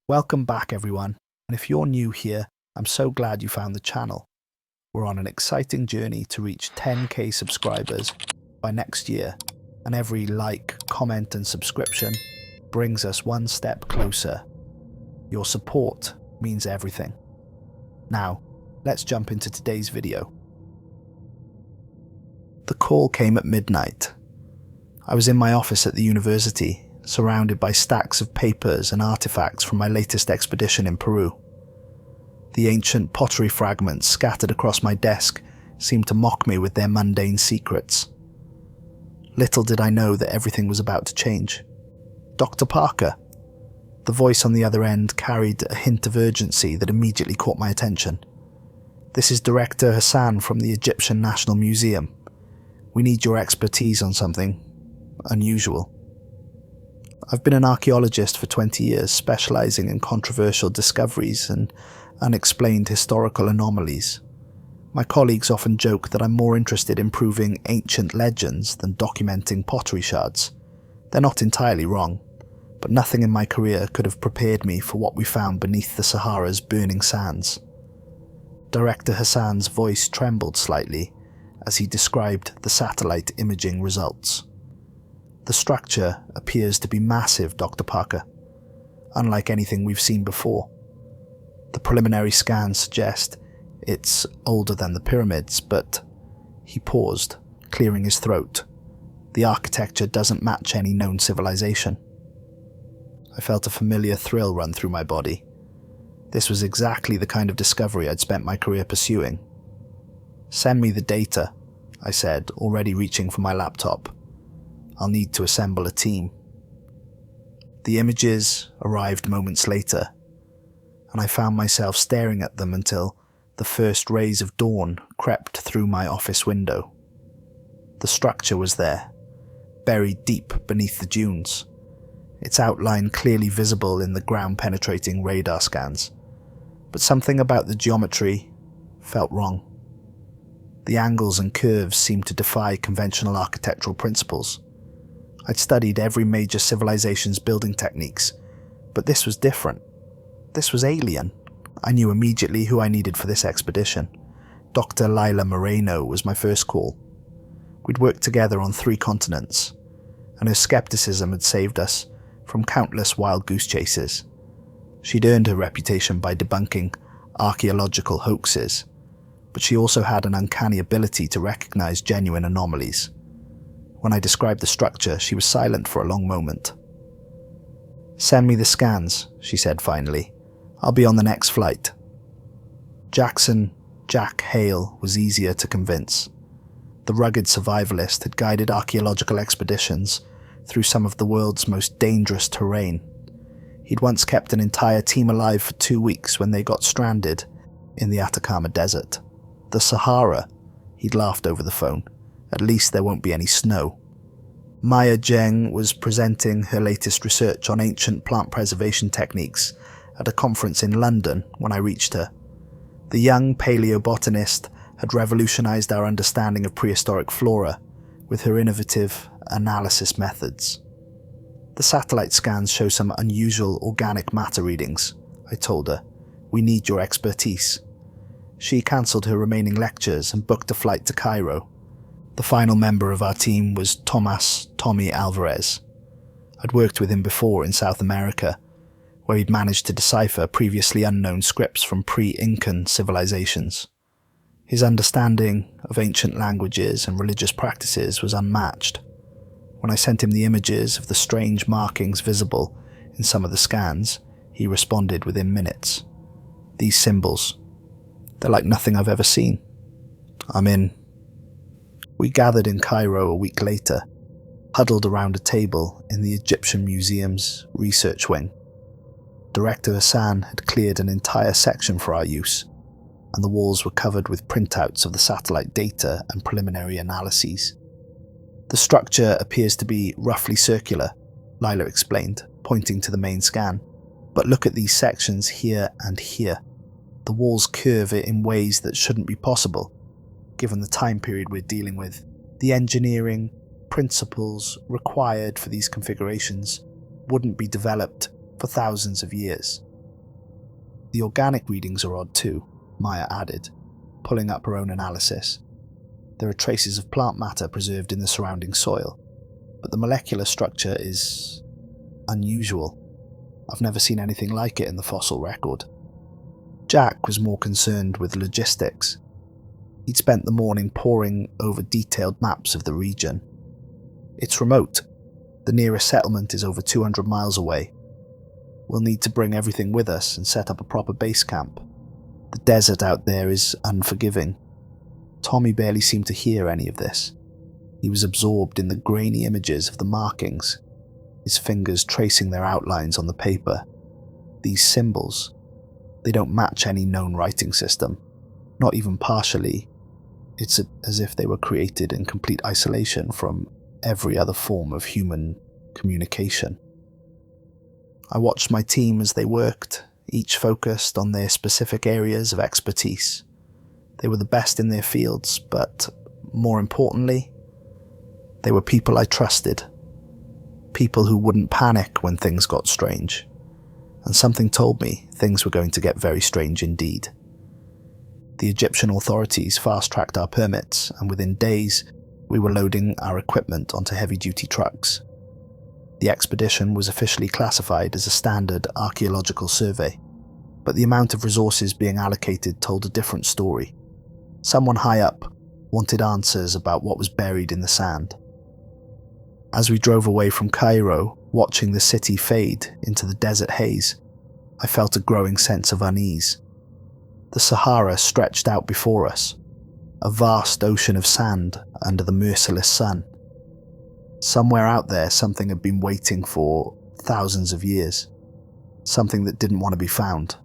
Welcome back, everyone, and if you're new here, I'm so glad you found the channel. We're on an exciting journey to reach 10k subscribers by next year, and every like, comment and subscription brings us one step closer. Your support means everything. Now, let's jump into today's video. The call came at midnight. I was in my office at the university, surrounded by stacks of papers and artifacts from my latest expedition in Peru. The ancient pottery fragments scattered across my desk seemed to mock me with their mundane secrets. Little did I know that everything was about to change. Dr. Parker. The voice on the other end carried a hint of urgency that immediately caught my attention. This is Director Hassan from the Egyptian National Museum. We need your expertise on something unusual. I've been an archaeologist for 20 years, specializing in controversial discoveries and unexplained historical anomalies. My colleagues often joke that I'm more interested in proving ancient legends than documenting pottery shards. They're not entirely wrong, but nothing in my career could have prepared me for what we found beneath the Sahara's burning sands. Director Hassan's voice trembled slightly as he described the satellite imaging results. The structure appears to be massive, Dr. Parker, unlike anything we've seen before. The preliminary scans suggest it's older than the pyramids, but he paused, clearing his throat. The architecture doesn't match any known civilization. I felt a familiar thrill run through my body. This was exactly the kind of discovery I'd spent my career pursuing. Send me the data, I said, already reaching for my laptop. I'll need to assemble a team. The images arrived moments later, and I found myself staring at them until the first rays of dawn crept through my office window. The structure was there, buried deep beneath the dunes, its outline clearly visible in the ground-penetrating radar scans. But something about the geometry felt wrong. The angles and curves seemed to defy conventional architectural principles. I'd studied every major civilization's building techniques, but this was different. This was alien. I knew immediately who I needed for this expedition. Dr. Lila Moreno was my first call. We'd worked together on 3 continents, and her skepticism had saved us from countless wild goose chases. She'd earned her reputation by debunking archaeological hoaxes, but she also had an uncanny ability to recognize genuine anomalies. When I described the structure, she was silent for a long moment. "Send me the scans," she said finally. "I'll be on the next flight." Jack Hale was easier to convince. The rugged survivalist had guided archaeological expeditions through some of the world's most dangerous terrain. He'd once kept an entire team alive for 2 weeks when they got stranded in the Atacama Desert. The Sahara, he'd laughed over the phone. At least there won't be any snow. Maya Zheng was presenting her latest research on ancient plant preservation techniques at a conference in London when I reached her. The young paleobotanist had revolutionized our understanding of prehistoric flora with her innovative analysis methods. "The satellite scans show some unusual organic matter readings," I told her. "We need your expertise." She cancelled her remaining lectures and booked a flight to Cairo. The final member of our team was Tommy Alvarez. I'd worked with him before in South America, where he'd managed to decipher previously unknown scripts from pre-Incan civilizations. His understanding of ancient languages and religious practices was unmatched. When I sent him the images of the strange markings visible in some of the scans, he responded within minutes. "These symbols, they're like nothing I've ever seen. I'm in." We gathered in Cairo a week later, huddled around a table in the Egyptian Museum's research wing. Director Hassan had cleared an entire section for our use, and the walls were covered with printouts of the satellite data and preliminary analyses. "The structure appears to be roughly circular," Lila explained, pointing to the main scan. "But look at these sections here and here. The walls curve in ways that shouldn't be possible, given the time period we're dealing with. The engineering principles required for these configurations wouldn't be developed for thousands of years." The organic readings are odd too, Maya added, pulling up her own analysis. There are traces of plant matter preserved in the surrounding soil, but the molecular structure is unusual. I've never seen anything like it in the fossil record. Jack was more concerned with logistics. He'd spent the morning poring over detailed maps of the region. It's remote. The nearest settlement is over 200 miles away. We'll need to bring everything with us and set up a proper base camp. The desert out there is unforgiving. Tommy barely seemed to hear any of this. He was absorbed in the grainy images of the markings, his fingers tracing their outlines on the paper. These symbols, they don't match any known writing system, not even partially. It's as if they were created in complete isolation from every other form of human communication. I watched my team as they worked, each focused on their specific areas of expertise. They were the best in their fields, but more importantly, they were people I trusted. People who wouldn't panic when things got strange. And something told me things were going to get very strange indeed. The Egyptian authorities fast-tracked our permits, and within days, we were loading our equipment onto heavy-duty trucks. The expedition was officially classified as a standard archaeological survey, but the amount of resources being allocated told a different story. Someone high up wanted answers about what was buried in the sand. As we drove away from Cairo, watching the city fade into the desert haze, I felt a growing sense of unease. The Sahara stretched out before us, a vast ocean of sand under the merciless sun. Somewhere out there, something had been waiting for thousands of years. Something that didn't want to be found.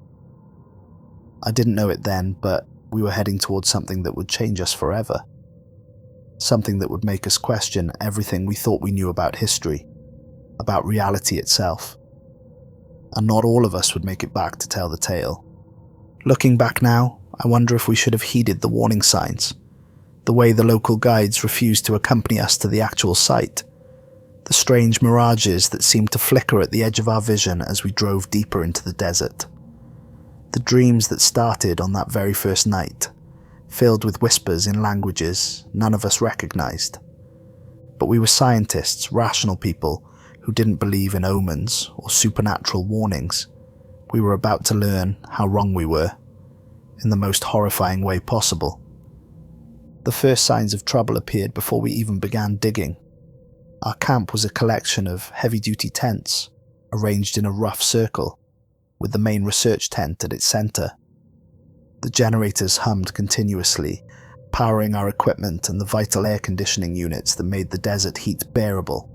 I didn't know it then, but we were heading towards something that would change us forever. Something that would make us question everything we thought we knew about history, about reality itself. And not all of us would make it back to tell the tale. Looking back now, I wonder if we should have heeded the warning signs. The way the local guides refused to accompany us to the actual site. The strange mirages that seemed to flicker at the edge of our vision as we drove deeper into the desert. The dreams that started on that very first night, filled with whispers in languages none of us recognized. But we were scientists, rational people who didn't believe in omens or supernatural warnings. We were about to learn how wrong we were, in the most horrifying way possible. The first signs of trouble appeared before we even began digging. Our camp was a collection of heavy-duty tents, arranged in a rough circle, with the main research tent at its center. The generators hummed continuously, powering our equipment and the vital air conditioning units that made the desert heat bearable.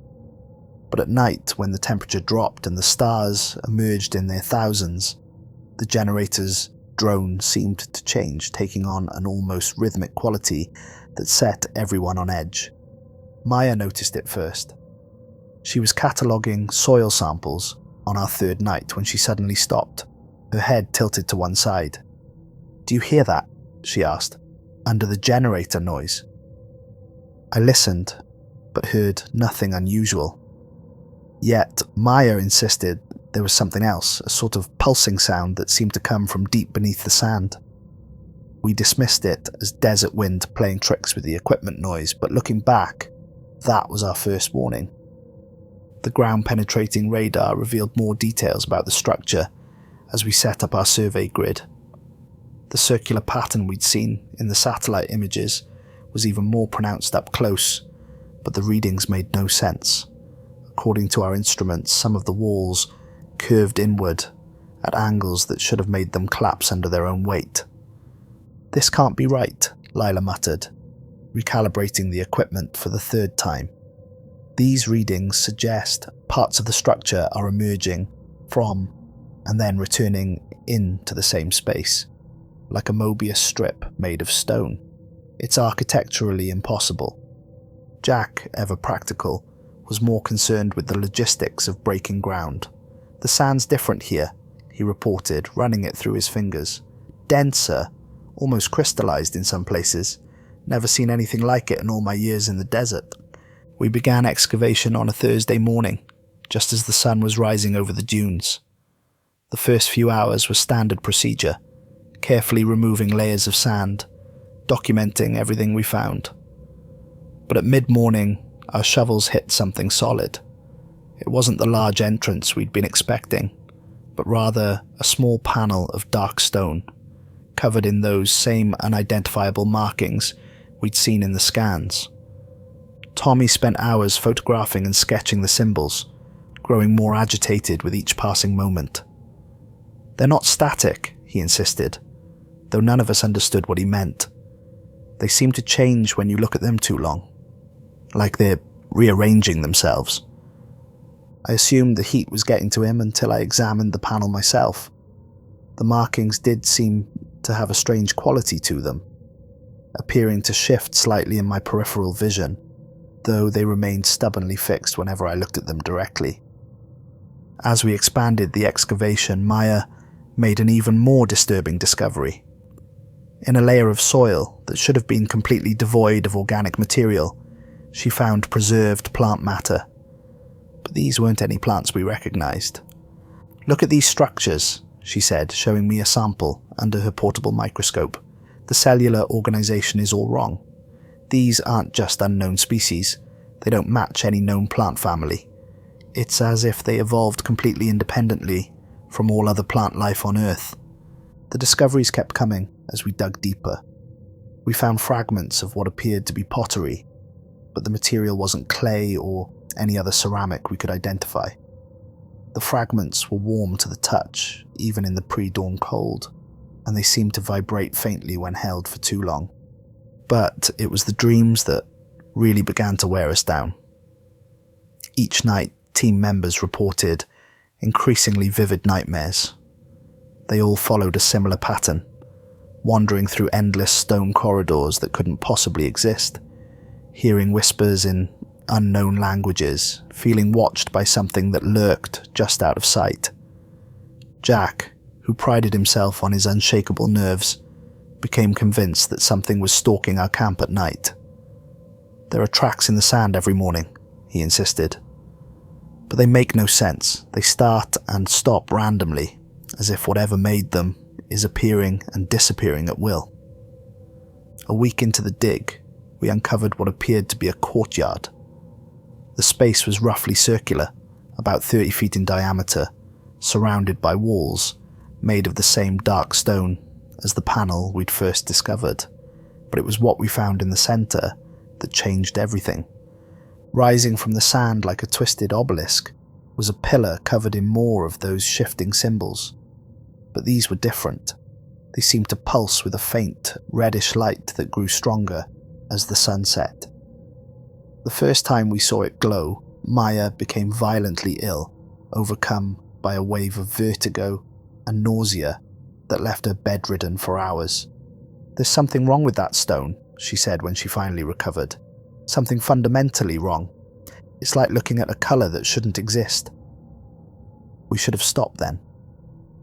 But at night, when the temperature dropped and the stars emerged in their thousands, the generators' drone seemed to change, taking on an almost rhythmic quality that set everyone on edge. Maya noticed it first. She was cataloguing soil samples on our third night when she suddenly stopped, her head tilted to one side. "Do you hear that?" she asked. "Under the generator noise." I listened, but heard nothing unusual. Yet Maya insisted there was something else, a sort of pulsing sound that seemed to come from deep beneath the sand. We dismissed it as desert wind playing tricks with the equipment noise, but looking back, that was our first warning. The ground-penetrating radar revealed more details about the structure as we set up our survey grid. The circular pattern we'd seen in the satellite images was even more pronounced up close, but the readings made no sense. According to our instruments, some of the walls curved inward at angles that should have made them collapse under their own weight. "This can't be right," Lila muttered, recalibrating the equipment for the third time. "These readings suggest parts of the structure are emerging from and then returning into the same space, like a Mobius strip made of stone. It's architecturally impossible." Jack, ever practical, was more concerned with the logistics of breaking ground. "The sand's different here," he reported, running it through his fingers. "Denser, almost crystallized in some places. Never seen anything like it in all my years in the desert." We began excavation on a Thursday morning, just as the sun was rising over the dunes. The first few hours were standard procedure, carefully removing layers of sand, documenting everything we found. But at mid-morning, our shovels hit something solid. It wasn't the large entrance we'd been expecting, but rather a small panel of dark stone, covered in those same unidentifiable markings we'd seen in the scans. Tommy spent hours photographing and sketching the symbols, growing more agitated with each passing moment. "They're not static," he insisted, though none of us understood what he meant. "They seem to change when you look at them too long, like they're rearranging themselves." I assumed the heat was getting to him until I examined the panel myself. The markings did seem to have a strange quality to them, appearing to shift slightly in my peripheral vision, though they remained stubbornly fixed whenever I looked at them directly. As we expanded the excavation, Maya made an even more disturbing discovery. In a layer of soil that should have been completely devoid of organic material, she found preserved plant matter. But these weren't any plants we recognized. "Look at these structures," she said, showing me a sample under her portable microscope. "The cellular organization is all wrong. These aren't just unknown species. They don't match any known plant family. It's as if they evolved completely independently from all other plant life on Earth." The discoveries kept coming as we dug deeper. We found fragments of what appeared to be pottery, but the material wasn't clay or any other ceramic we could identify. The fragments were warm to the touch, even in the pre-dawn cold, and they seemed to vibrate faintly when held for too long. But it was the dreams that really began to wear us down. Each night, team members reported increasingly vivid nightmares. They all followed a similar pattern, wandering through endless stone corridors that couldn't possibly exist, hearing whispers in unknown languages, feeling watched by something that lurked just out of sight. Jack, who prided himself on his unshakable nerves, became convinced that something was stalking our camp at night. "There are tracks in the sand every morning," he insisted. "But they make no sense. They start and stop randomly, as if whatever made them is appearing and disappearing at will." A week into the dig, we uncovered what appeared to be a courtyard. The space was roughly circular, about 30 feet in diameter, surrounded by walls made of the same dark stone as the panel we'd first discovered. But it was what we found in the center that changed everything. Rising from the sand like a twisted obelisk was a pillar covered in more of those shifting symbols. But these were different. They seemed to pulse with a faint, reddish light that grew stronger as the sun set. The first time we saw it glow, Maya became violently ill, overcome by a wave of vertigo and nausea that left her bedridden for hours. "There's something wrong with that stone," she said when she finally recovered. "Something fundamentally wrong. It's like looking at a colour that shouldn't exist." We should have stopped then.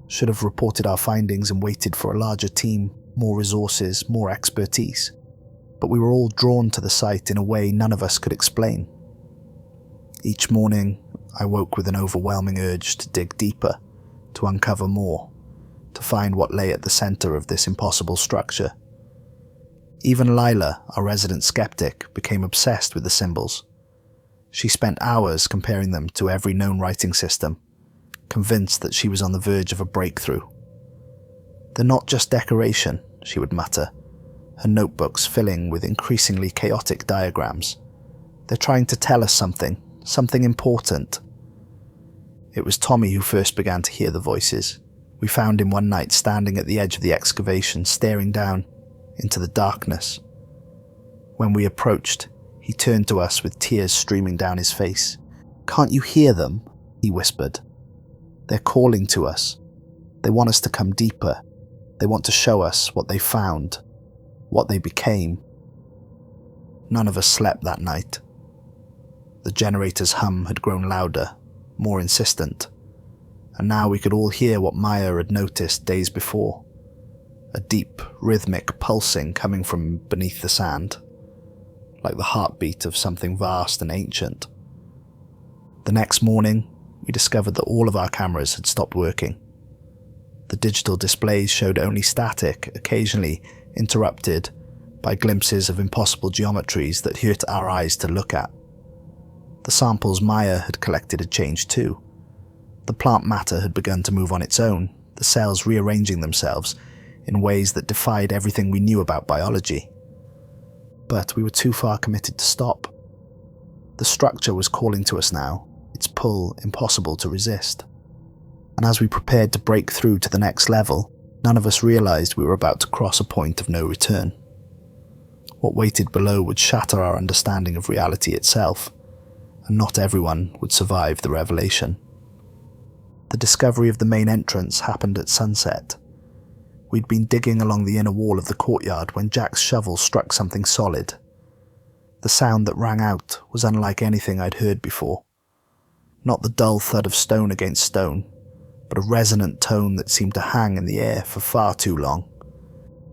Should have reported our findings and waited for a larger team, more resources, more expertise. But we were all drawn to the site in a way none of us could explain. Each morning, I woke with an overwhelming urge to dig deeper, to uncover more, to find what lay at the center of this impossible structure. Even Lila, our resident skeptic, became obsessed with the symbols. She spent hours comparing them to every known writing system, convinced that she was on the verge of a breakthrough. "They're not just decoration," she would mutter, her notebooks filling with increasingly chaotic diagrams. "They're trying to tell us something important." It was Tommy who first began to hear the voices. We found him one night standing at the edge of the excavation, staring down into the darkness. When we approached, he turned to us with tears streaming down his face. "Can't you hear them?" he whispered. "They're calling to us. They want us to come deeper. They want to show us what they found, what they became." None of us slept that night. The generator's hum had grown louder, more insistent, and now we could all hear what Maya had noticed days before. A deep, rhythmic pulsing coming from beneath the sand, like the heartbeat of something vast and ancient. The next morning, we discovered that all of our cameras had stopped working. The digital displays showed only static, occasionally interrupted by glimpses of impossible geometries that hurt our eyes to look at. The samples Maya had collected had changed too. The plant matter had begun to move on its own, the cells rearranging themselves in ways that defied everything we knew about biology. But we were too far committed to stop. The structure was calling to us now, its pull impossible to resist. And as we prepared to break through to the next level, none of us realized we were about to cross a point of no return. What waited below would shatter our understanding of reality itself, and not everyone would survive the revelation. The discovery of the main entrance happened at sunset. We'd been digging along the inner wall of the courtyard when Jack's shovel struck something solid. The sound that rang out was unlike anything I'd heard before. Not the dull thud of stone against stone, but a resonant tone that seemed to hang in the air for far too long.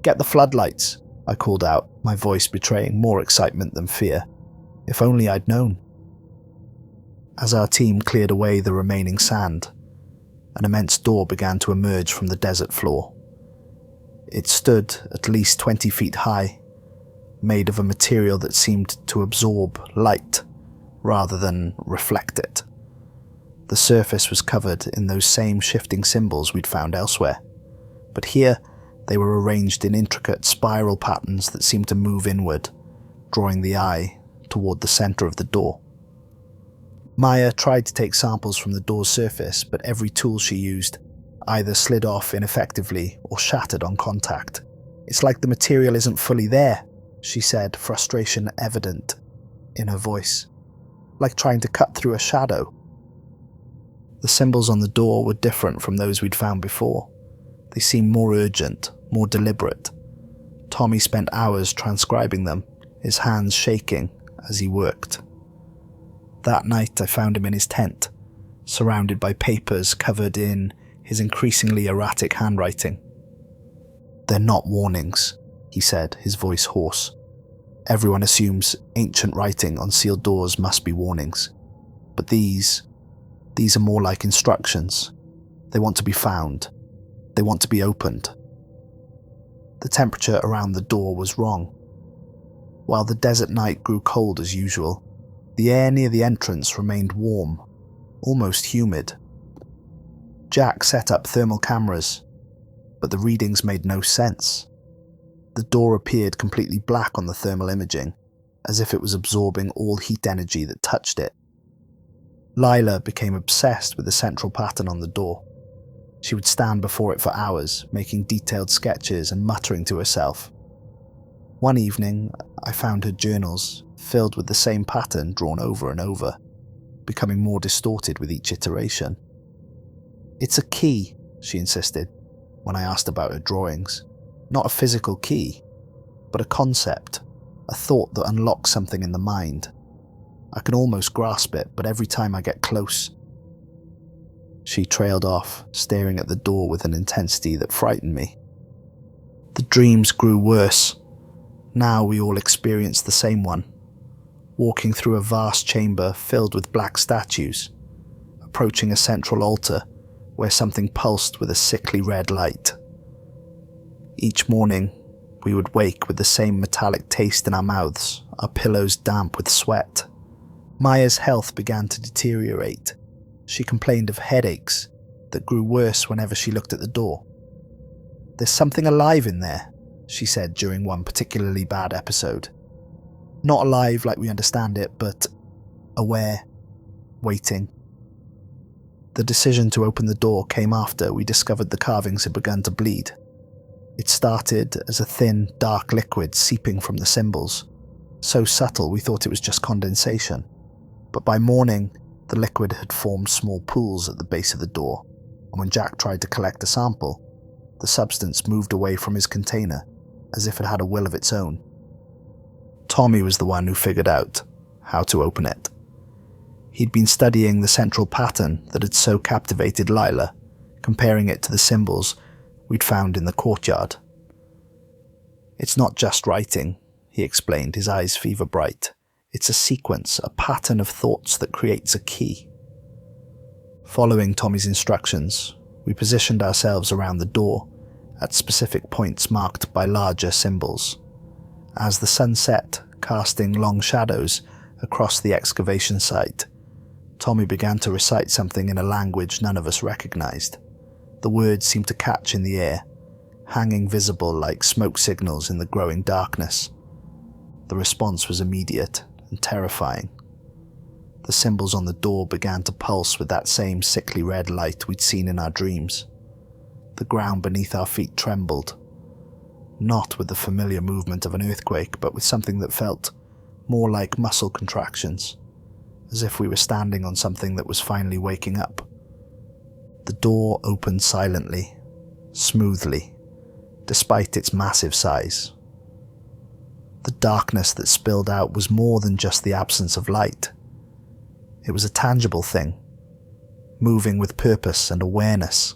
"Get the floodlights," I called out, my voice betraying more excitement than fear. If only I'd known. As our team cleared away the remaining sand, an immense door began to emerge from the desert floor. It stood at least 20 feet high, made of a material that seemed to absorb light rather than reflect it. The surface was covered in those same shifting symbols we'd found elsewhere, but here they were arranged in intricate spiral patterns that seemed to move inward, drawing the eye toward the center of the door. Maya tried to take samples from the door's surface, but every tool she used either slid off ineffectively or shattered on contact. "It's like the material isn't fully there," she said, frustration evident in her voice. "Like trying to cut through a shadow." The symbols on the door were different from those we'd found before. They seemed more urgent, more deliberate. Tommy spent hours transcribing them, his hands shaking as he worked. That night I found him in his tent, surrounded by papers covered in his increasingly erratic handwriting. "They're not warnings," he said, his voice hoarse. "Everyone assumes ancient writing on sealed doors must be warnings. But these are more like instructions. They want to be found. They want to be opened." The temperature around the door was wrong. While the desert night grew cold as usual, the air near the entrance remained warm, almost humid. Jack set up thermal cameras, but the readings made no sense. The door appeared completely black on the thermal imaging, as if it was absorbing all heat energy that touched it. Lila became obsessed with the central pattern on the door. She would stand before it for hours, making detailed sketches and muttering to herself. One evening, I found her journals filled with the same pattern drawn over and over, becoming more distorted with each iteration. "It's a key," she insisted when I asked about her drawings. "Not a physical key, but a concept, a thought that unlocks something in the mind. I can almost grasp it, but every time I get close..." She trailed off, staring at the door with an intensity that frightened me. The dreams grew worse. Now we all experienced the same one, walking through a vast chamber filled with black statues, approaching a central altar where something pulsed with a sickly red light. Each morning, we would wake with the same metallic taste in our mouths, our pillows damp with sweat. Maya's health began to deteriorate. She complained of headaches that grew worse whenever she looked at the door. "There's something alive in there," she said during one particularly bad episode. "Not alive like we understand it, but aware, waiting." The decision to open the door came after we discovered the carvings had begun to bleed. It started as a thin, dark liquid seeping from the symbols, so subtle we thought it was just condensation. But by morning, the liquid had formed small pools at the base of the door, and when Jack tried to collect a sample, the substance moved away from his container, as if it had a will of its own. Tommy was the one who figured out how to open it. He'd been studying the central pattern that had so captivated Lila, comparing it to the symbols we'd found in the courtyard. "It's not just writing," he explained, his eyes fever bright. "It's a sequence, a pattern of thoughts that creates a key." Following Tommy's instructions, We positioned ourselves around the door, at specific points marked by larger symbols. As the sun set, casting long shadows across the excavation site, Tommy began to recite something in a language none of us recognized. The words seemed to catch in the air, hanging visible like smoke signals in the growing darkness. The response was immediate and terrifying. The symbols on the door began to pulse with that same sickly red light we'd seen in our dreams. The ground beneath our feet trembled, not with the familiar movement of an earthquake, but with something that felt more like muscle contractions, as if we were standing on something that was finally waking up. The door opened silently, smoothly, despite its massive size. The darkness that spilled out was more than just the absence of light. It was a tangible thing, moving with purpose and awareness.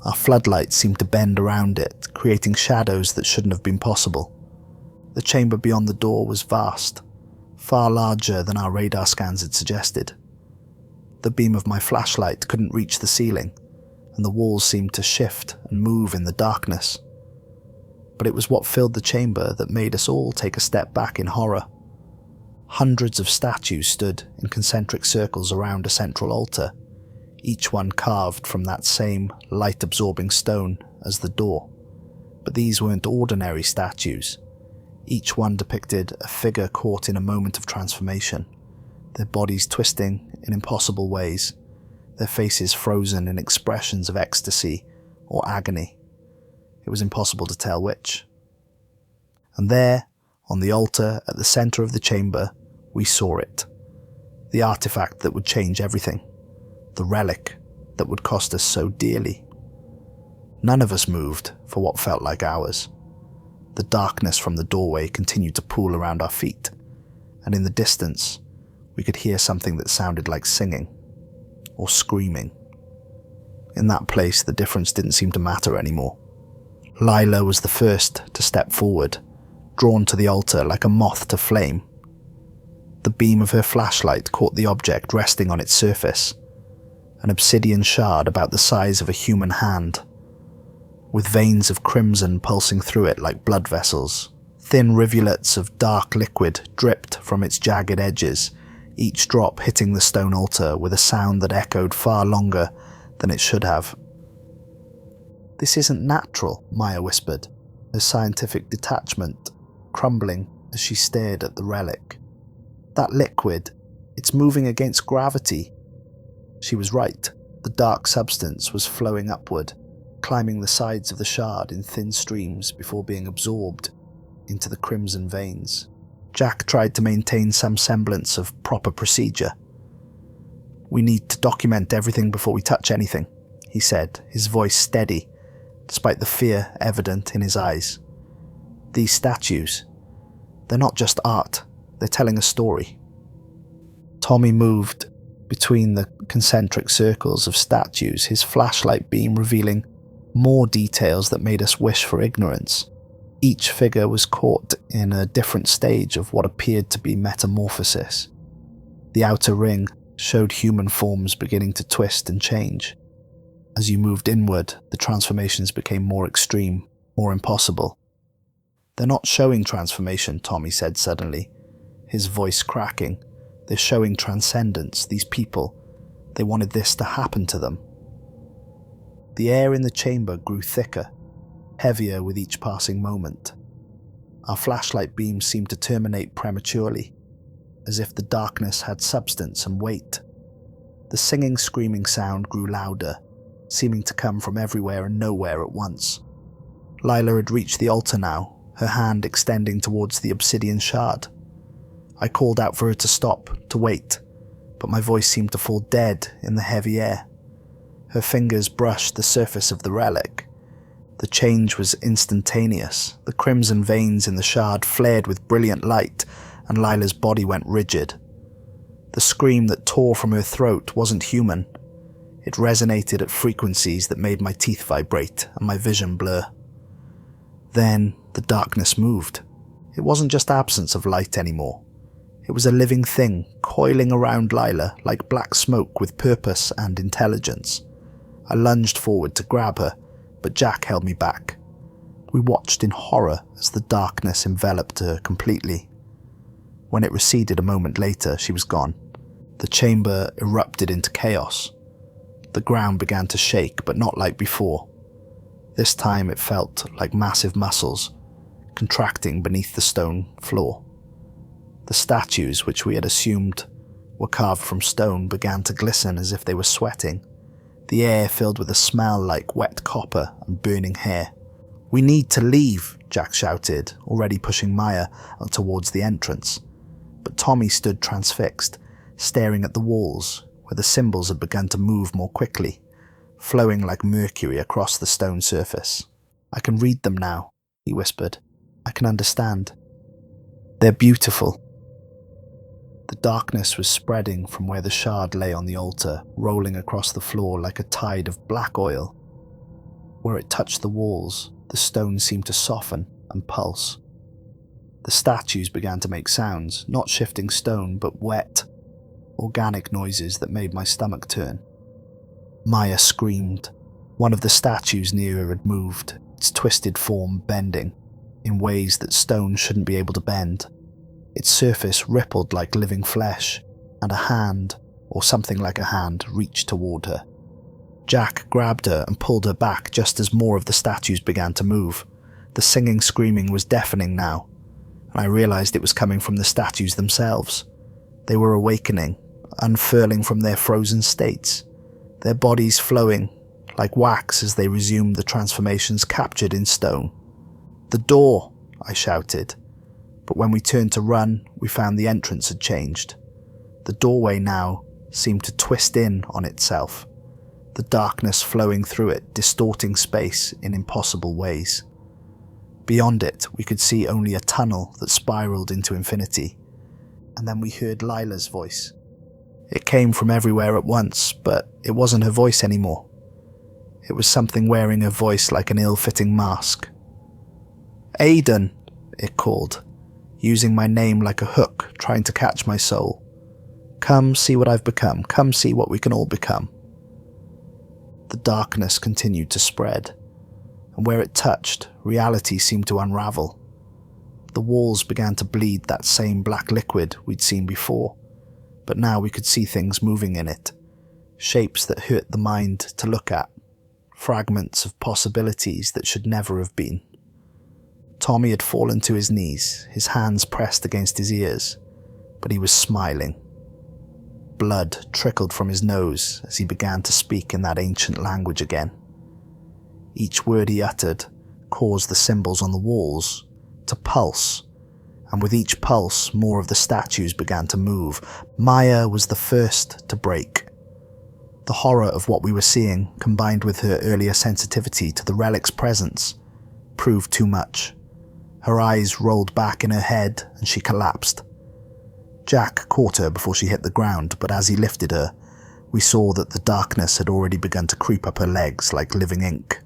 Our floodlights seemed to bend around it, creating shadows that shouldn't have been possible. The chamber beyond the door was vast, far larger than our radar scans had suggested. The beam of my flashlight couldn't reach the ceiling, and the walls seemed to shift and move in the darkness. But it was what filled the chamber that made us all take a step back in horror. Hundreds of statues stood in concentric circles around a central altar, each one carved from that same light-absorbing stone as the door. But these weren't ordinary statues. Each one depicted a figure caught in a moment of transformation, their bodies twisting in impossible ways, their faces frozen in expressions of ecstasy or agony. It was impossible to tell which. And there, on the altar at the center of the chamber, we saw it. The artifact that would change everything. The relic that would cost us so dearly. None of us moved for what felt like hours. The darkness from the doorway continued to pool around our feet, and in the distance, we could hear something that sounded like singing or screaming. In that place, the difference didn't seem to matter anymore. Lila was the first to step forward, drawn to the altar like a moth to flame. The beam of her flashlight caught the object resting on its surface, an obsidian shard about the size of a human hand, with veins of crimson pulsing through it like blood vessels. Thin rivulets of dark liquid dripped from its jagged edges, each drop hitting the stone altar with a sound that echoed far longer than it should have. "This isn't natural," Maya whispered, her scientific detachment crumbling as she stared at the relic. "That liquid, it's moving against gravity." She was right. The dark substance was flowing upward, climbing the sides of the shard in thin streams before being absorbed into the crimson veins. Jack tried to maintain some semblance of proper procedure. "We need to document everything before we touch anything," he said, his voice steady, despite the fear evident in his eyes. "These statues, they're not just art, they're telling a story." Tommy moved between the concentric circles of statues, his flashlight beam revealing more details that made us wish for ignorance. Each figure was caught in a different stage of what appeared to be metamorphosis. The outer ring showed human forms beginning to twist and change. As you moved inward, the transformations became more extreme, more impossible. "They're not showing transformation," Tommy said suddenly, his voice cracking. "They're showing transcendence. These people, they wanted this to happen to them." The air in the chamber grew thicker, heavier with each passing moment. Our flashlight beams seemed to terminate prematurely, as if the darkness had substance and weight. The singing, screaming sound grew louder, seeming to come from everywhere and nowhere at once. Lila had reached the altar now, her hand extending towards the obsidian shard. I called out for her to stop, to wait, but my voice seemed to fall dead in the heavy air. Her fingers brushed the surface of the relic. The change was instantaneous. The crimson veins in the shard flared with brilliant light, and Lila's body went rigid. The scream that tore from her throat wasn't human. It resonated at frequencies that made my teeth vibrate and my vision blur. Then the darkness moved. It wasn't just absence of light anymore. It was a living thing, coiling around Lila like black smoke with purpose and intelligence. I lunged forward to grab her, but Jack held me back. We watched in horror as the darkness enveloped her completely. When it receded a moment later, she was gone. The chamber erupted into chaos. The ground began to shake, but not like before. This time it felt like massive muscles, contracting beneath the stone floor. The statues, which we had assumed were carved from stone, began to glisten as if they were sweating. The air filled with a smell like wet copper and burning hair. "We need to leave," Jack shouted, already pushing Maya towards the entrance. But Tommy stood transfixed, staring at the walls, where the symbols had begun to move more quickly, flowing like mercury across the stone surface. "I can read them now," he whispered. "I can understand. They're beautiful." The darkness was spreading from where the shard lay on the altar, rolling across the floor like a tide of black oil. Where it touched the walls, the stone seemed to soften and pulse. The statues began to make sounds, not shifting stone, but wet, organic noises that made my stomach turn. Maya screamed. One of the statues near her had moved, its twisted form bending, in ways that stone shouldn't be able to bend. Its surface rippled like living flesh, and a hand, or something like a hand, reached toward her. Jack grabbed her and pulled her back just as more of the statues began to move. The singing screaming was deafening now, and I realized it was coming from the statues themselves. They were awakening, unfurling from their frozen states, their bodies flowing like wax as they resumed the transformations captured in stone. "The door!" I shouted. But when we turned to run, we found the entrance had changed. The doorway now seemed to twist in on itself, the darkness flowing through it, distorting space in impossible ways. Beyond it, we could see only a tunnel that spiraled into infinity. And then we heard Lila's voice. It came from everywhere at once, but it wasn't her voice anymore. It was something wearing her voice like an ill-fitting mask. "Aidan," it called, using my name like a hook, trying to catch my soul. "Come see what I've become. Come see what we can all become." The darkness continued to spread, and where it touched, reality seemed to unravel. The walls began to bleed that same black liquid we'd seen before, but now we could see things moving in it, shapes that hurt the mind to look at, fragments of possibilities that should never have been. Tommy had fallen to his knees, his hands pressed against his ears, but he was smiling. Blood trickled from his nose as he began to speak in that ancient language again. Each word he uttered caused the symbols on the walls to pulse, and with each pulse, more of the statues began to move. Maya was the first to break. The horror of what we were seeing, combined with her earlier sensitivity to the relic's presence, proved too much. Her eyes rolled back in her head and she collapsed. Jack caught her before she hit the ground, but as he lifted her, we saw that the darkness had already begun to creep up her legs like living ink.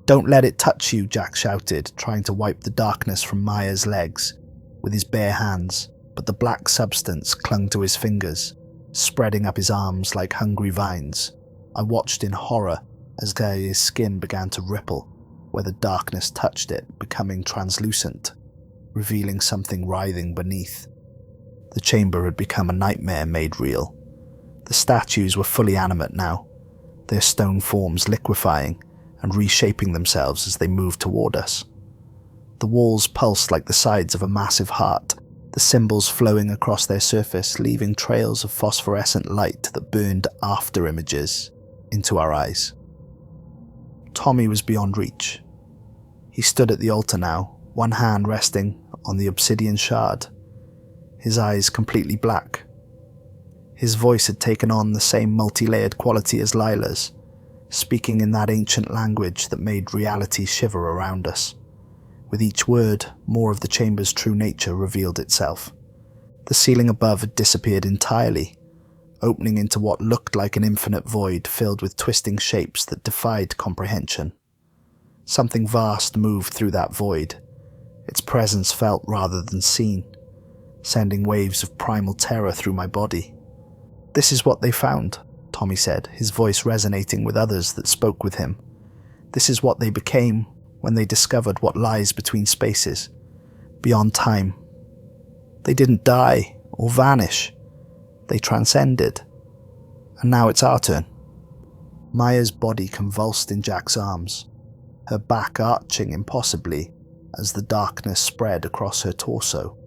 "Don't let it touch you," Jack shouted, trying to wipe the darkness from Maya's legs with his bare hands, but the black substance clung to his fingers, spreading up his arms like hungry vines. I watched in horror as Gaia's skin began to ripple, where the darkness touched it, becoming translucent, revealing something writhing beneath. The chamber had become a nightmare made real. The statues were fully animate now, their stone forms liquefying and reshaping themselves as they moved toward us. The walls pulsed like the sides of a massive heart, the symbols flowing across their surface, leaving trails of phosphorescent light that burned after images into our eyes. Tommy was beyond reach. He stood at the altar now, one hand resting on the obsidian shard, his eyes completely black. His voice had taken on the same multi-layered quality as Lila's, speaking in that ancient language that made reality shiver around us. With each word, more of the chamber's true nature revealed itself. The ceiling above had disappeared entirely, opening into what looked like an infinite void filled with twisting shapes that defied comprehension. Something vast moved through that void, its presence felt rather than seen, sending waves of primal terror through my body. "This is what they found," Tommy said, his voice resonating with others that spoke with him. This is what they became when they discovered what lies between spaces, beyond time. They didn't die or vanish. They transcended. And now it's our turn. Maya's body convulsed in Jack's arms, her back arching impossibly as the darkness spread across her torso.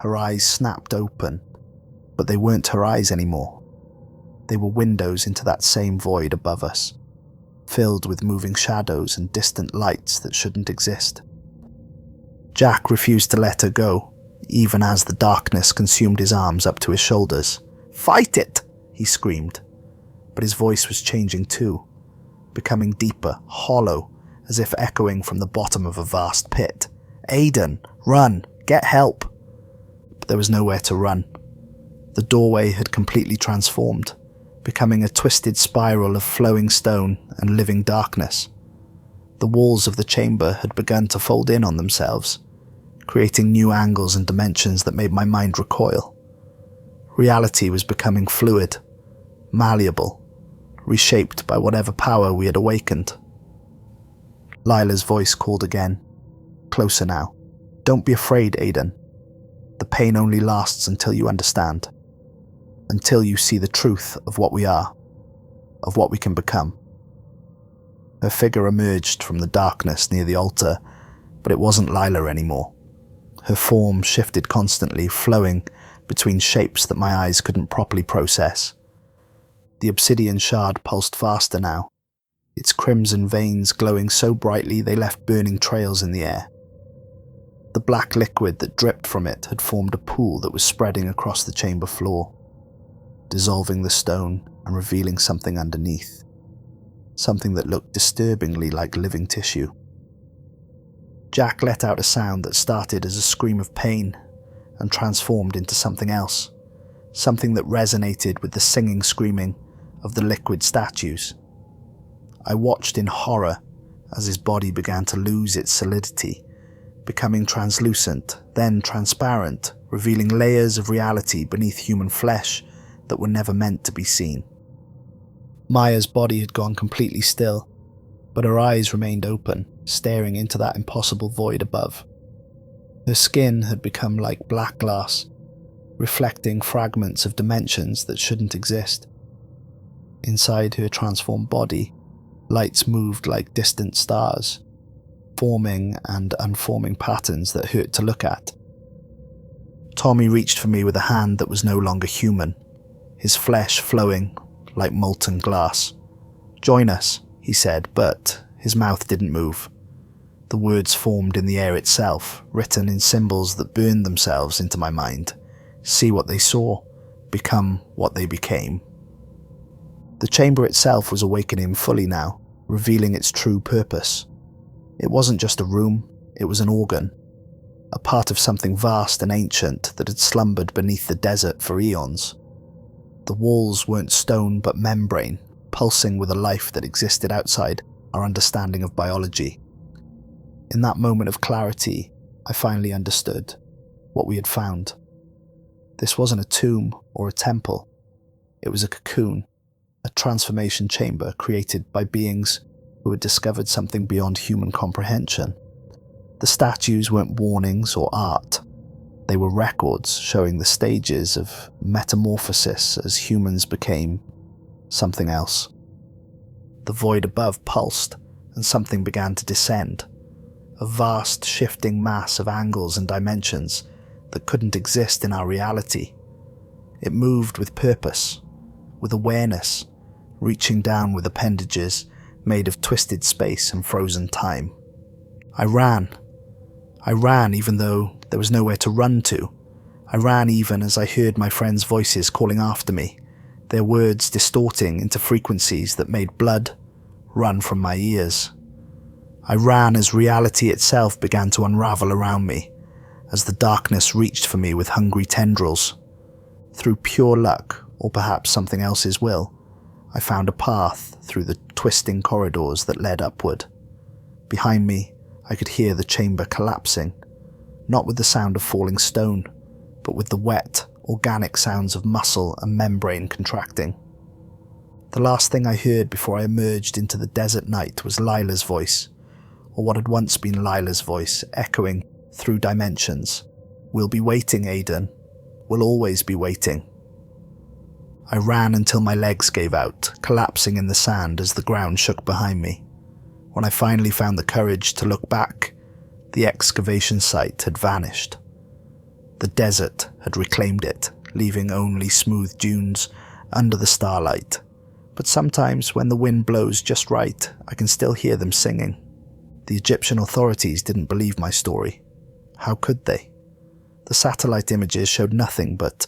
Her eyes snapped open, but they weren't her eyes anymore. They were windows into that same void above us, filled with moving shadows and distant lights that shouldn't exist. Jack refused to let her go, even as the darkness consumed his arms up to his shoulders. "Fight it!" he screamed. But his voice was changing too, becoming deeper, hollow, as if echoing from the bottom of a vast pit. "Aiden, run! Get help!" But there was nowhere to run. The doorway had completely transformed, becoming a twisted spiral of flowing stone and living darkness. The walls of the chamber had begun to fold in on themselves, creating new angles and dimensions that made my mind recoil. Reality was becoming fluid, malleable, reshaped by whatever power we had awakened. Lila's voice called again, closer now. "Don't be afraid, Aiden. The pain only lasts until you understand. Until you see the truth of what we are, of what we can become." Her figure emerged from the darkness near the altar, but it wasn't Lila anymore. Her form shifted constantly, flowing between shapes that my eyes couldn't properly process. The obsidian shard pulsed faster now, its crimson veins glowing so brightly they left burning trails in the air. The black liquid that dripped from it had formed a pool that was spreading across the chamber floor, dissolving the stone and revealing something underneath, something that looked disturbingly like living tissue. Jack let out a sound that started as a scream of pain and transformed into something else, something that resonated with the singing screaming of the liquid statues. I watched in horror as his body began to lose its solidity, becoming translucent, then transparent, revealing layers of reality beneath human flesh that were never meant to be seen. Maya's body had gone completely still, but her eyes remained open, staring into that impossible void above. Her skin had become like black glass, reflecting fragments of dimensions that shouldn't exist. Inside her transformed body, lights moved like distant stars, forming and unforming patterns that hurt to look at. Tommy reached for me with a hand that was no longer human, his flesh flowing like molten glass. "Join us," he said, but his mouth didn't move. The words formed in the air itself, written in symbols that burned themselves into my mind. See what they saw, become what they became. The chamber itself was awakening fully now, revealing its true purpose. It wasn't just a room, it was an organ, a part of something vast and ancient that had slumbered beneath the desert for eons. The walls weren't stone but membrane, pulsing with a life that existed outside our understanding of biology. In that moment of clarity, I finally understood what we had found. This wasn't a tomb or a temple. It was a cocoon, a transformation chamber created by beings who had discovered something beyond human comprehension. The statues weren't warnings or art. They were records showing the stages of metamorphosis as humans became something else. The void above pulsed, and something began to descend. A vast, shifting mass of angles and dimensions that couldn't exist in our reality. It moved with purpose, with awareness, reaching down with appendages made of twisted space and frozen time. I ran even though there was nowhere to run to. I ran even as I heard my friends' voices calling after me, their words distorting into frequencies that made blood run from my ears. I ran as reality itself began to unravel around me, as the darkness reached for me with hungry tendrils. Through pure luck, or perhaps something else's will, I found a path through the twisting corridors that led upward. Behind me, I could hear the chamber collapsing, not with the sound of falling stone, but with the wet, organic sounds of muscle and membrane contracting. The last thing I heard before I emerged into the desert night was Lila's voice, or what had once been Lila's voice, echoing through dimensions. "We'll be waiting, Aidan. We'll always be waiting." I ran until my legs gave out, collapsing in the sand as the ground shook behind me. When I finally found the courage to look back, the excavation site had vanished. The desert had reclaimed it, leaving only smooth dunes under the starlight. But sometimes when the wind blows just right, I can still hear them singing. The Egyptian authorities didn't believe my story. How could they? The satellite images showed nothing but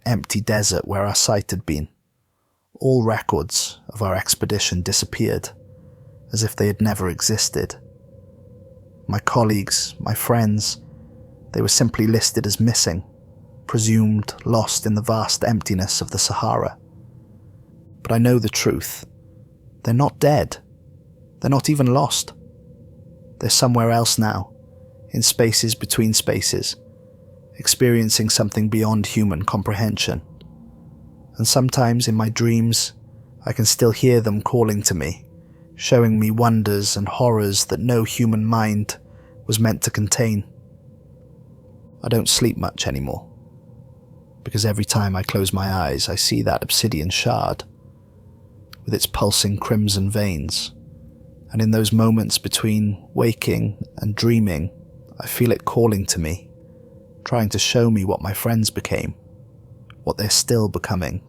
empty desert where our site had been. All records of our expedition disappeared, as if they had never existed. My colleagues, my friends, they were simply listed as missing, presumed lost in the vast emptiness of the Sahara. But I know the truth. They're not dead. They're not even lost. They're somewhere else now, in spaces between spaces, experiencing something beyond human comprehension. And sometimes in my dreams, I can still hear them calling to me, showing me wonders and horrors that no human mind was meant to contain. I don't sleep much anymore, because every time I close my eyes, I see that obsidian shard, with its pulsing crimson veins, and in those moments between waking and dreaming, I feel it calling to me, trying to show me what my friends became, what they're still becoming.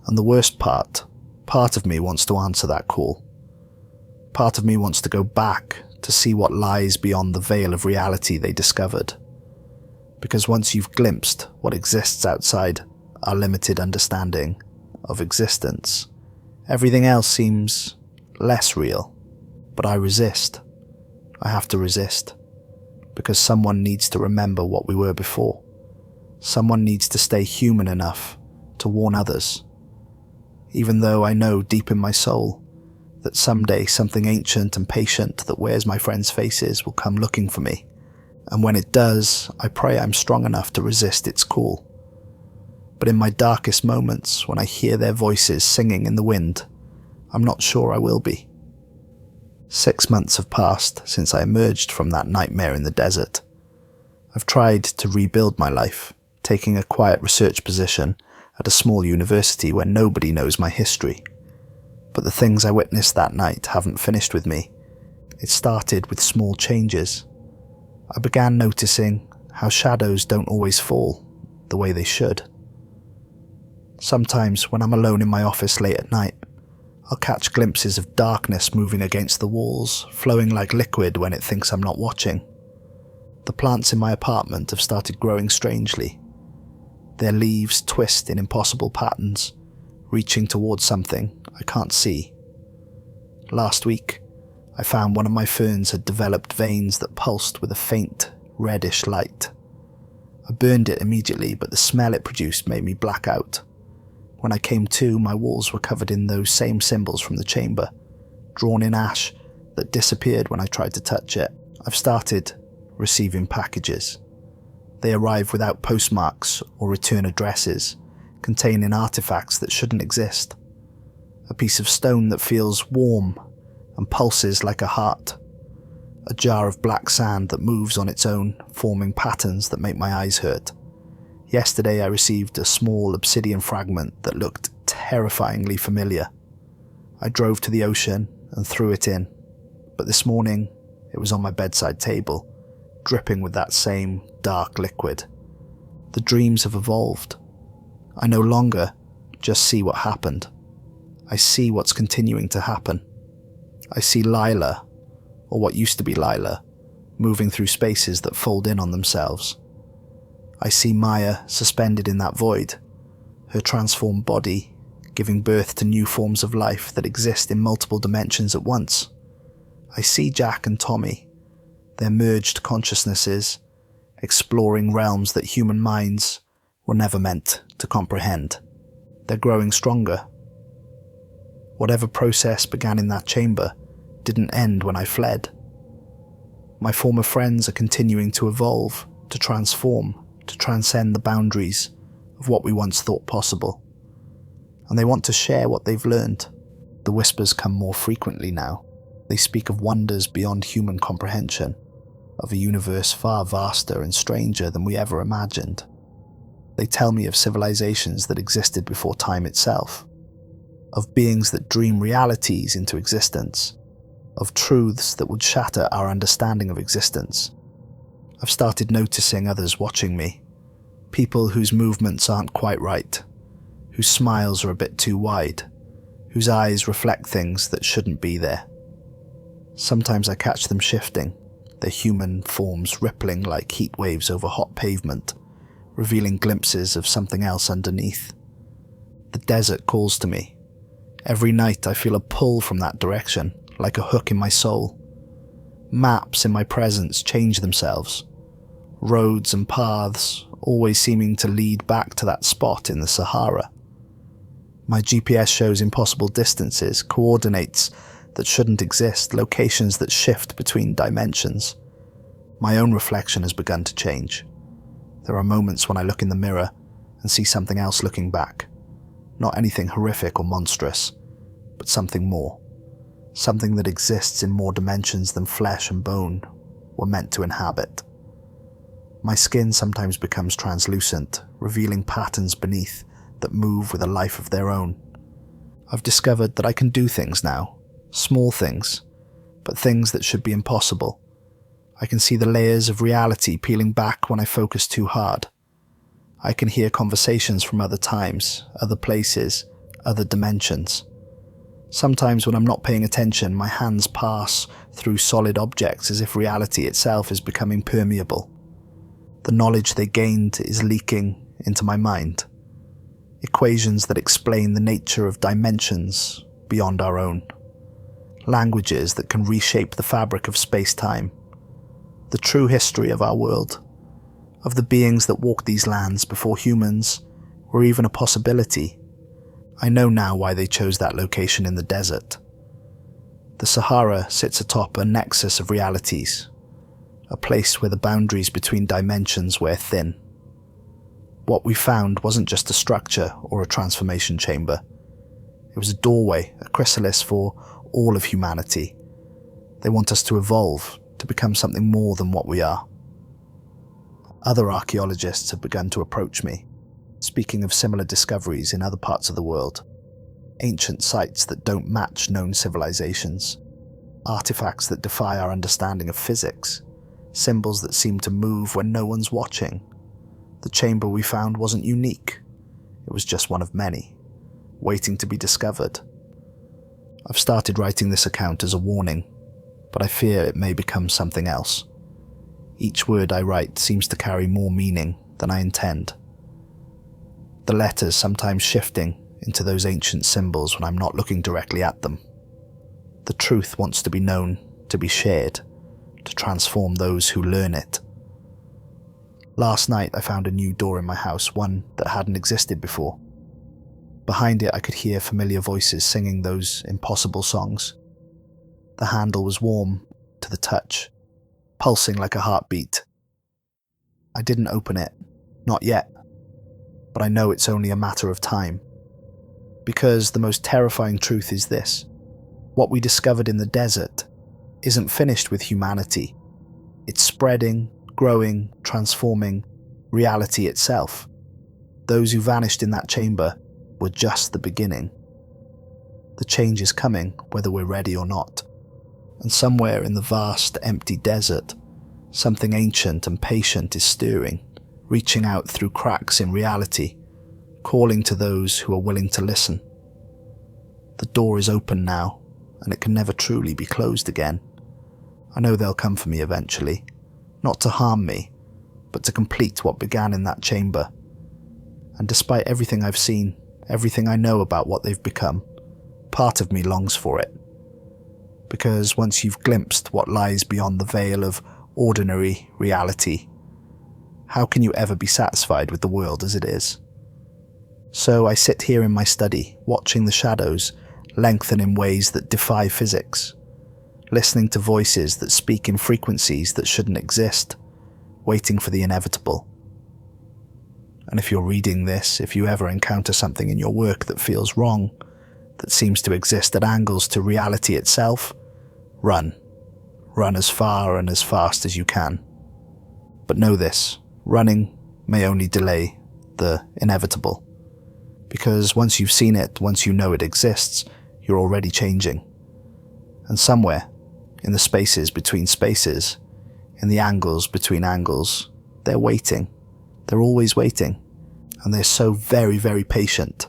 And the worst part of me wants to answer that call. Part of me wants to go back to see what lies beyond the veil of reality they discovered. Because once you've glimpsed what exists outside our limited understanding of existence, everything else seems less real. But I resist. I have to resist. Because someone needs to remember what we were before. Someone needs to stay human enough to warn others. Even though I know deep in my soul that someday something ancient and patient that wears my friends' faces will come looking for me. And when it does, I pray I'm strong enough to resist its call. But in my darkest moments, when I hear their voices singing in the wind, I'm not sure I will be. 6 months have passed since I emerged from that nightmare in the desert. I've tried to rebuild my life, taking a quiet research position at a small university where nobody knows my history. But the things I witnessed that night haven't finished with me. It started with small changes. I began noticing how shadows don't always fall the way they should. Sometimes when I'm alone in my office late at night, I'll catch glimpses of darkness moving against the walls, flowing like liquid when it thinks I'm not watching. The plants in my apartment have started growing strangely. Their leaves twist in impossible patterns, reaching towards something I can't see. Last week, I found one of my ferns had developed veins that pulsed with a faint, reddish light. I burned it immediately, but the smell it produced made me black out. When I came to, my walls were covered in those same symbols from the chamber, drawn in ash that disappeared when I tried to touch it. I've started receiving packages. They arrive without postmarks or return addresses, containing artifacts that shouldn't exist. A piece of stone that feels warm and pulses like a heart. A jar of black sand that moves on its own, forming patterns that make my eyes hurt. Yesterday I received a small obsidian fragment that looked terrifyingly familiar. I drove to the ocean and threw it in, but this morning it was on my bedside table, dripping with that same dark liquid. The dreams have evolved. I no longer just see what happened. I see what's continuing to happen. I see Lila, or what used to be Lila, moving through spaces that fold in on themselves. I see Maya suspended in that void, her transformed body giving birth to new forms of life that exist in multiple dimensions at once. I see Jack and Tommy, their merged consciousnesses, exploring realms that human minds were never meant to comprehend. They're growing stronger. Whatever process began in that chamber didn't end when I fled. My former friends are continuing to evolve, to transform, to transcend the boundaries of what we once thought possible. and they want to share what they've learned. The whispers come more frequently now. They speak of wonders beyond human comprehension, of a universe far vaster and stranger than we ever imagined. They tell me of civilizations that existed before time itself, of beings that dream realities into existence, of truths that would shatter our understanding of existence. I've started noticing others watching me, people whose movements aren't quite right, whose smiles are a bit too wide, whose eyes reflect things that shouldn't be there. Sometimes I catch them shifting, their human forms rippling like heat waves over hot pavement, revealing glimpses of something else underneath. The desert calls to me. Every night I feel a pull from that direction, like a hook in my soul. Maps in my presence change themselves. Roads and paths always seeming to lead back to that spot in the Sahara. My GPS shows impossible distances, coordinates that shouldn't exist, locations that shift between dimensions. My own reflection has begun to change. There are moments when I look in the mirror and see something else looking back. Not anything horrific or monstrous, but something more. Something that exists in more dimensions than flesh and bone were meant to inhabit. My skin sometimes becomes translucent, revealing patterns beneath that move with a life of their own. I've discovered that I can do things now, small things, but things that should be impossible. I can see the layers of reality peeling back when I focus too hard. I can hear conversations from other times, other places, other dimensions. Sometimes when I'm not paying attention, my hands pass through solid objects as if reality itself is becoming permeable. The knowledge they gained is leaking into my mind. Equations that explain the nature of dimensions beyond our own. Languages that can reshape the fabric of space-time. The true history of our world. Of the beings that walked these lands before humans were even a possibility. I know now why they chose that location in the desert. The Sahara sits atop a nexus of realities, a place where the boundaries between dimensions wear thin. What we found wasn't just a structure or a transformation chamber. It was a doorway, a chrysalis for all of humanity. They want us to evolve, to become something more than what we are. Other archaeologists have begun to approach me, speaking of similar discoveries in other parts of the world. Ancient sites that don't match known civilizations. Artifacts that defy our understanding of physics. Symbols that seem to move when no one's watching. The chamber we found wasn't unique. It was just one of many, waiting to be discovered. I've started writing this account as a warning, but I fear it may become something else. Each word I write seems to carry more meaning than I intend. The letters sometimes shifting into those ancient symbols when I'm not looking directly at them. The truth wants to be known, to be shared, to transform those who learn it. Last night I found a new door in my house, one that hadn't existed before. Behind it I could hear familiar voices singing those impossible songs. The handle was warm to the touch, pulsing like a heartbeat. I didn't open it, not yet, but I know it's only a matter of time. Because the most terrifying truth is this: what we discovered in the desert isn't finished with humanity. It's spreading, growing, transforming reality itself. Those who vanished in that chamber were just the beginning. The change is coming, whether we're ready or not. And somewhere in the vast, empty desert, something ancient and patient is stirring, reaching out through cracks in reality, calling to those who are willing to listen. The door is open now, and it can never truly be closed again. I know they'll come for me eventually, not to harm me, but to complete what began in that chamber. And despite everything I've seen, everything I know about what they've become, part of me longs for it. Because once you've glimpsed what lies beyond the veil of ordinary reality, how can you ever be satisfied with the world as it is? So I sit here in my study, watching the shadows lengthen in ways that defy physics, listening to voices that speak in frequencies that shouldn't exist, waiting for the inevitable. And if you're reading this, if you ever encounter something in your work that feels wrong, that seems to exist at angles to reality itself, run. Run as far and as fast as you can. But know this, running may only delay the inevitable. Because once you've seen it, once you know it exists, you're already changing. And somewhere, in the spaces between spaces, in the angles between angles, they're waiting. They're always waiting. And they're so very, very patient.